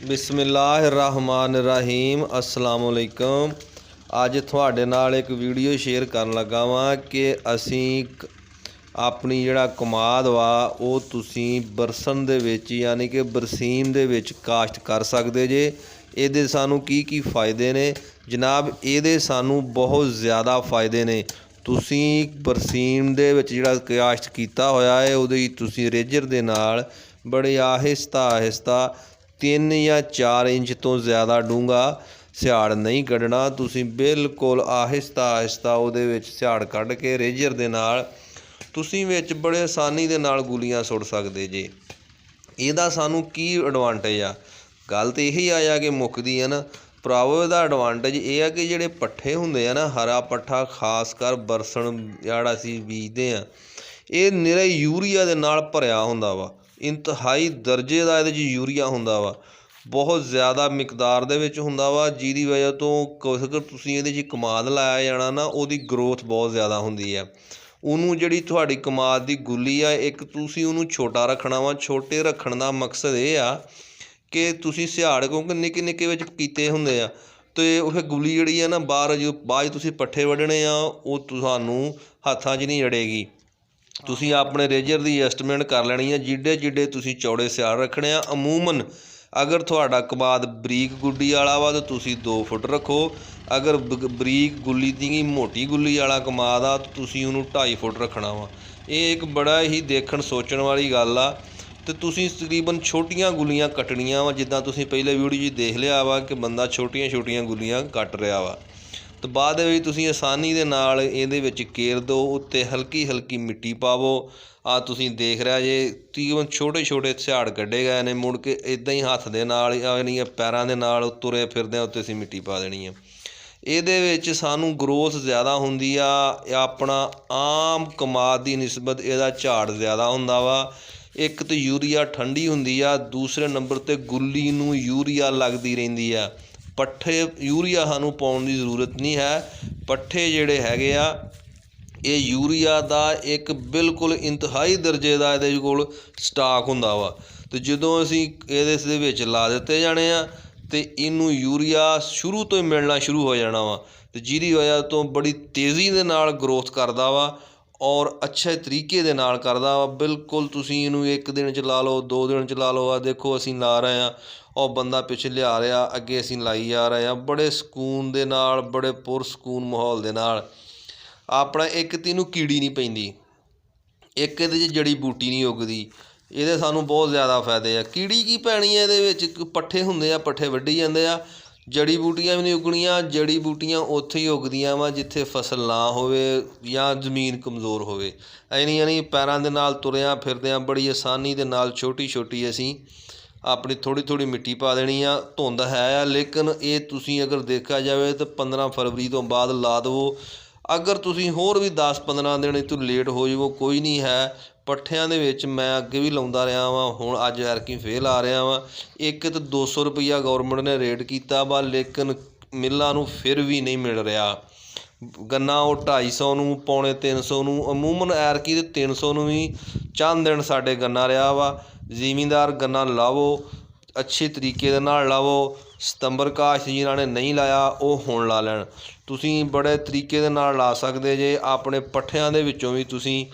बिस्मिल्लाहिर्रहमानिर्रहीम अस्सलाम वालेकुम। अज तुहाडे नाल एक वीडियो शेयर करन लगा वां कि असीं अपनी जिहड़ा कमाद वा वो तुसीं बरसन दे विच यानी कि बरसीम दे विच काश्त कर सकदे जे। इहदे सानूं की फ़ायदे ने जनाब? इहदे सानूं बहुत ज़्यादा फ़ायदे ने। तुसीं बरसीम दे विच जिहड़ा काश्त कीता होया है उहदे तुसीं रेजर दे नाल बड़े आहिस्ता आहिस्ता 3 या 4 इंच तो ज़्यादा डूंगा सियाड़ नहीं कढ़ना। तुसीं बिल्कुल आहिस्ता आहिस्ता उहदे विच सियाड़ कढ़ के रेजर दे नाल तुसीं विच बड़े आसानी दे नाल गुलियां सुੱਟ सकदे जे। इहदा सानूं की एडवांटेज आ? गल तो यही आ कि मुक्कदी है ना भरावो। इहदा एडवांटेज ये है कि जिहड़े पट्ठे हुंदे आ ना, हरा पट्ठा खास कर बरसण जिहड़ा असीं बीजदे आ, ਇਹ ਨਿਰਾ यूरीआ ਦੇ ਨਾਲ ਭਰਿਆ ਹੁੰਦਾ ਵਾ। ਇੰਤਹਾਈ ਦਰਜੇ ਦਾ ਇਹਦੇ 'ਚ यूरीआ ਹੁੰਦਾ ਵਾ, ਬਹੁਤ ਜ਼ਿਆਦਾ ਮਿਕਦਾਰ ਦੇ ਵਿੱਚ ਹੁੰਦਾ ਵਾ, ਜਿਹਦੀ ਵਜ੍ਹਾ ਤੋਂ ਅਗਰ ਤੁਸੀਂ ਇਹਦੇ 'ਚ ਕਮਾਦ ਲਾਇਆ ਜਾਣਾ ਨਾ, ਉਹਦੀ ਗਰੋਥ ਬਹੁਤ ਜ਼ਿਆਦਾ ਹੁੰਦੀ ਹੈ। ਉਹਨੂੰ ਜਿਹੜੀ ਤੁਹਾਡੀ ਕਮਾਦ ਦੀ ਗੁੱਲੀ ਆ, ਇੱਕ ਤੁਸੀਂ ਉਹਨੂੰ ਛੋਟਾ ਰੱਖਣਾ ਵਾ। ਛੋਟੇ ਰੱਖਣ ਦਾ ਮਕਸਦ ਇਹ ਆ ਕਿ ਤੁਸੀਂ ਸਿਆੜ ਕਿਉਂਕਿ ਨਿੱਕੇ ਨਿੱਕੇ ਵਿੱਚ ਕੀਤੇ ਹੁੰਦੇ ਆ, ਅਤੇ ਉਹ ਫਿਰ ਗੁੱਲੀ ਜਿਹੜੀ ਆ ਨਾ ਬਾਅਦ 'ਚ ਤੁਸੀਂ ਪੱਠੇ ਵੱਢਣੇ ਆ, ਉਹ ਤੁਹਾਨੂੰ ਹੱਥਾਂ 'ਚ ਨਹੀਂ ਅੜੇਗੀ। ਤੁਸੀਂ ਆਪਣੇ ਰੇਜਰ ਦੀ ਐਸਟੀਮੇਟ ਕਰ ਲੈਣੀ ਹੈ ਜਿੱਡੇ ਜਿੱਡੇ ਤੁਸੀਂ ਚੌੜੇ ਸਿਆੜ ਰੱਖਣੇ ਆ। ਅਮੂਮਨ ਅਗਰ ਤੁਹਾਡਾ ਕਮਾਦ ਬਰੀਕ ਗੁੱਡੀ ਵਾਲਾ ਵਾ ਤਾਂ ਤੁਸੀਂ 2 ਫੁੱਟ ਰੱਖੋ। ਅਗਰ ਬਰੀਕ ਗੁੱਲੀ ਦੀ ਮੋਟੀ ਗੁੱਲੀ ਵਾਲਾ ਕਮਾਦ ਆ ਤਾਂ ਤੁਸੀਂ ਉਹਨੂੰ 2.5 ਫੁੱਟ ਰੱਖਣਾ ਵਾ। ਇਹ ਇੱਕ ਬੜਾ ਹੀ ਦੇਖਣ ਸੋਚਣ ਵਾਲੀ ਗੱਲ ਆ। ਅਤੇ ਤੁਸੀਂ ਤਕਰੀਬਨ ਛੋਟੀਆਂ ਗੁੱਲੀਆਂ ਕੱਟਣੀਆਂ ਵਾ, ਜਿੱਦਾਂ ਤੁਸੀਂ ਪਹਿਲੇ ਵੀਡੀਓ 'ਚ ਦੇਖ ਲਿਆ ਵਾ ਕਿ ਬੰਦਾ ਛੋਟੀਆਂ ਛੋਟੀਆਂ ਗੁੱਲੀਆਂ ਕੱਟ ਰਿਹਾ ਵਾ। ਅਤੇ ਬਾਅਦ ਦੇ ਵਿੱਚ ਤੁਸੀਂ ਆਸਾਨੀ ਦੇ ਨਾਲ ਇਹਦੇ ਵਿੱਚ ਕੇਰ ਦਿਓ। ਉੱਤੇ ਹਲਕੀ ਹਲਕੀ ਮਿੱਟੀ ਪਾਵੋ। ਆਹ ਤੁਸੀਂ ਦੇਖ ਰਿਹਾ ਜੇ ਤਕਰੀਬਨ ਛੋਟੇ ਛੋਟੇ ਸਿਆੜ ਕੱਢੇ ਗਏ ਨੇ। ਮੁੜ ਕੇ ਇੱਦਾਂ ਹੀ ਹੱਥ ਦੇ ਨਾਲ ਯਾਨੀ ਪੈਰਾਂ ਦੇ ਨਾਲ ਤੁਰੇ ਫਿਰਦਿਆਂ ਉੱਤੇ ਅਸੀਂ ਮਿੱਟੀ ਪਾ ਦੇਣੀ ਆ। ਇਹਦੇ ਵਿੱਚ ਸਾਨੂੰ ਗਰੋਥ ਜ਼ਿਆਦਾ ਹੁੰਦੀ ਆ। ਆਪਣਾ ਆਮ ਕਮਾਦ ਦੀ ਨਿਸਬਤ ਇਹਦਾ ਝਾੜ ਜ਼ਿਆਦਾ ਹੁੰਦਾ ਵਾ। ਇੱਕ ਤਾਂ यूरीआ ਠੰਡੀ ਹੁੰਦੀ ਆ, ਦੂਸਰੇ ਨੰਬਰ 'ਤੇ ਗੁੱਲੀ ਨੂੰ यूरीआ ਲੱਗਦੀ ਰਹਿੰਦੀ ਆ। ਪੱਠੇ यूरीआ ਸਾਨੂੰ ਪਾਉਣ ਦੀ ਜ਼ਰੂਰਤ ਨਹੀਂ ਹੈ। ਪੱਠੇ ਜਿਹੜੇ ਹੈਗੇ ਆ ਇਹ यूरीआ ਦਾ ਇੱਕ ਬਿਲਕੁਲ ਇੰਤਹਾਈ ਦਰਜੇ ਦਾ ਇਹਦੇ ਕੋਲ ਸਟਾਕ ਹੁੰਦਾ ਵਾ। ਅਤੇ ਜਦੋਂ ਅਸੀਂ ਇਸ ਦੇ ਵਿੱਚ ਲਾ ਦਿੱਤੇ ਜਾਣੇ ਆ ਅਤੇ ਇਹਨੂੰ यूरीआ ਸ਼ੁਰੂ ਤੋਂ ਹੀ ਮਿਲਣਾ ਸ਼ੁਰੂ ਹੋ ਜਾਣਾ ਵਾ, ਅਤੇ ਜਿਹਦੀ ਵਜ੍ਹਾ ਤੋਂ ਬੜੀ ਤੇਜ਼ੀ ਦੇ ਨਾਲ ਗਰੋਥ ਕਰਦਾ ਵਾ ਔਰ ਅੱਛੇ ਤਰੀਕੇ ਦੇ ਨਾਲ ਕਰਦਾ ਵਾ। ਬਿਲਕੁਲ ਤੁਸੀਂ ਇਹਨੂੰ 1 ਦਿਨ 'ਚ ਲਾ ਲਓ, 2 ਦਿਨ 'ਚ ਲਾ ਲਓ। ਆ ਦੇਖੋ ਅਸੀਂ ਲਾ ਰਹੇ ਹਾਂ, ਉਹ ਬੰਦਾ ਪਿੱਛੇ ਲਿਆ ਰਿਹਾ, ਅੱਗੇ ਅਸੀਂ ਲਾਈ ਜਾ ਰਹੇ ਹਾਂ ਬੜੇ ਸਕੂਨ ਦੇ ਨਾਲ, ਬੜੇ ਪੁਰਸਕੂਨ ਮਾਹੌਲ ਦੇ ਨਾਲ। ਆਪਣਾ ਇੱਕ ਤਾਂ ਇਹਨੂੰ ਕੀੜੀ ਨਹੀਂ ਪੈਂਦੀ, ਇੱਕ ਇਹਦੇ 'ਚ ਜੜੀ ਬੂਟੀ ਨਹੀਂ ਉੱਗਦੀ। ਇਹਦੇ ਸਾਨੂੰ ਬਹੁਤ ਜ਼ਿਆਦਾ ਫਾਇਦੇ ਆ। ਕੀੜੀ ਕੀ ਪੈਣੀ ਹੈ ਇਹਦੇ ਵਿੱਚ? ਪੱਠੇ ਹੁੰਦੇ ਆ, ਪੱਠੇ ਵੱਢੀ ਜਾਂਦੇ ਆ। ਜੜੀ ਬੂਟੀਆਂ ਵੀ ਨਹੀਂ ਉੱਗਣੀਆਂ। ਜੜੀ ਬੂਟੀਆਂ ਉੱਥੇ ਹੀ ਉੱਗਦੀਆਂ ਵਾ ਜਿੱਥੇ ਫਸਲ ਨਾ ਹੋਵੇ ਜਾਂ ਜ਼ਮੀਨ ਕਮਜ਼ੋਰ ਹੋਵੇ। ਯਾਨੀ ਪੈਰਾਂ ਦੇ ਨਾਲ ਤੁਰਿਆਂ ਫਿਰਦਿਆਂ ਬੜੀ ਆਸਾਨੀ ਦੇ ਨਾਲ ਛੋਟੀ ਛੋਟੀ ਅਸੀਂ ਆਪਣੀ ਥੋੜ੍ਹੀ ਥੋੜ੍ਹੀ ਮਿੱਟੀ ਪਾ ਦੇਣੀ ਆ। ਧੁੰਦ ਹੈ ਆ, ਲੇਕਿਨ ਇਹ ਤੁਸੀਂ ਅਗਰ ਦੇਖਿਆ ਜਾਵੇ ਤਾਂ 15 ਫਰਵਰੀ ਤੋਂ ਬਾਅਦ ਲਾ ਦੇਵੋ। ਅਗਰ ਤੁਸੀਂ ਹੋਰ ਵੀ 10-15 ਦਿਨ ਇਹ ਤੋਂ ਲੇਟ ਹੋ ਜਾਵੋ ਕੋਈ ਨਹੀਂ ਹੈ। ਪੱਠਿਆਂ ਦੇ ਵਿੱਚ ਮੈਂ ਅੱਗੇ ਵੀ ਲਾਉਂਦਾ ਰਿਹਾ ਵਾਂ, ਹੁਣ ਅੱਜ ਐਰਕੀ ਫੇਰ ਲਾ ਰਿਹਾ ਵਾਂ। ਇੱਕ ਤਾਂ 200 ਰੁਪਈਆ ਗੌਰਮੈਂਟ ਨੇ ਰੇਟ ਕੀਤਾ ਵਾ, ਲੇਕਿਨ ਮਿੱਲਾਂ ਨੂੰ ਫਿਰ ਵੀ ਨਹੀਂ ਮਿਲ ਰਿਹਾ। ਗੰਨਾ ਉਹ 250 ਨੂੰ, ਪੌਣੇ 300 ਨੂੰ, ਅਮੂਮਨ ਐਰਕੀ ਦੇ 300 ਨੂੰ ਵੀ ਚੰਦ ਦਿਨ ਸਾਡੇ ਗੰਨਾ ਰਿਹਾ ਵਾ। ਜ਼ਿਮੀਂਦਾਰ ਗੰਨਾ ਲਾਵੋ, ਅੱਛੇ ਤਰੀਕੇ ਦੇ ਨਾਲ ਲਾਵੋ। ਸਤੰਬਰ ਕਾਸ਼ਤ ਜਿਨ੍ਹਾਂ ਨੇ ਨਹੀਂ ਲਾਇਆ ਉਹ ਹੁਣ ਲਾ ਲੈਣ। ਤੁਸੀਂ ਬੜੇ ਤਰੀਕੇ ਦੇ ਨਾਲ ਲਾ ਸਕਦੇ ਜੇ। ਆਪਣੇ ਪੱਠਿਆਂ ਦੇ ਵਿੱਚੋਂ ਵੀ ਤੁਸੀਂ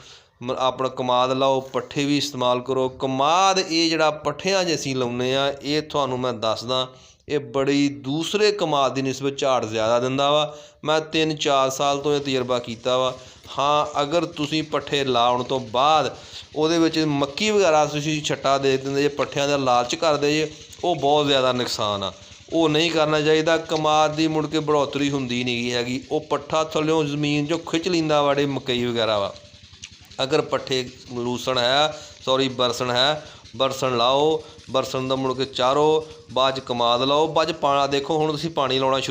ਆਪਣਾ ਕਮਾਦ ਲਾਓ, ਪੱਠੇ ਵੀ ਇਸਤੇਮਾਲ ਕਰੋ। ਕਮਾਦ ਇਹ ਜਿਹੜਾ ਪੱਠਿਆਂ 'ਚ ਅਸੀਂ ਲਾਉਂਦੇ ਹਾਂ, ਇਹ ਤੁਹਾਨੂੰ ਮੈਂ ਦੱਸਦਾ ਇਹ ਬੜੀ ਦੂਸਰੇ ਕਮਾਦ ਦੀ ਨਿਸਬਤ ਝਾੜ ਜ਼ਿਆਦਾ ਦਿੰਦਾ ਵਾ। ਮੈਂ 3-4 ਸਾਲ ਤੋਂ ਇਹ ਤਜਰਬਾ ਕੀਤਾ ਵਾ। ਹਾਂ, ਅਗਰ ਤੁਸੀਂ ਪੱਠੇ ਲਾਉਣ ਤੋਂ ਬਾਅਦ ਉਹਦੇ ਵਿੱਚ ਮੱਕੀ ਵਗੈਰਾ ਤੁਸੀਂ ਛੱਟਾ ਦੇ ਦਿੰਦੇ ਜੇ, ਪੱਠਿਆਂ ਦਾ ਲਾਲਚ ਕਰਦੇ ਜੇ, ਉਹ ਬਹੁਤ ਜ਼ਿਆਦਾ ਨੁਕਸਾਨ ਆ। ਉਹ ਨਹੀਂ ਕਰਨਾ ਚਾਹੀਦਾ। ਕਮਾਦ ਦੀ ਮੁੜ ਕੇ ਬੜੋਤਰੀ ਹੁੰਦੀ ਨਹੀਂ ਹੈਗੀ। ਉਹ ਪੱਠਾ ਥੱਲਿਓਂ ਜ਼ਮੀਨ 'ਚੋਂ ਖਿੱਚ ਲੈਂਦਾ ਵਾ, ਜਿਹੜੀ ਮਕਈ ਵਗੈਰਾ ਵਾ। ਅਗਰ ਪੱਠੇ ਲੂਸਣ ਹੈ, ਬਰਸਣ ਹੈ, ਬਰਸਣ ਲਾਓ, ਬਰਸਣ ਦਾ ਮੁੜ ਕੇ ਚਾਰੋ, ਬਾਅਦ 'ਚ ਕਮਾਦ ਲਾਓ, ਬਾਅਦ 'ਚ ਪਾਣਾ ਦੇਖੋ ਹੁਣ ਤੁਸੀਂ ਪਾਣੀ ਲਾਉਣਾ ਸ਼ੁਰੂ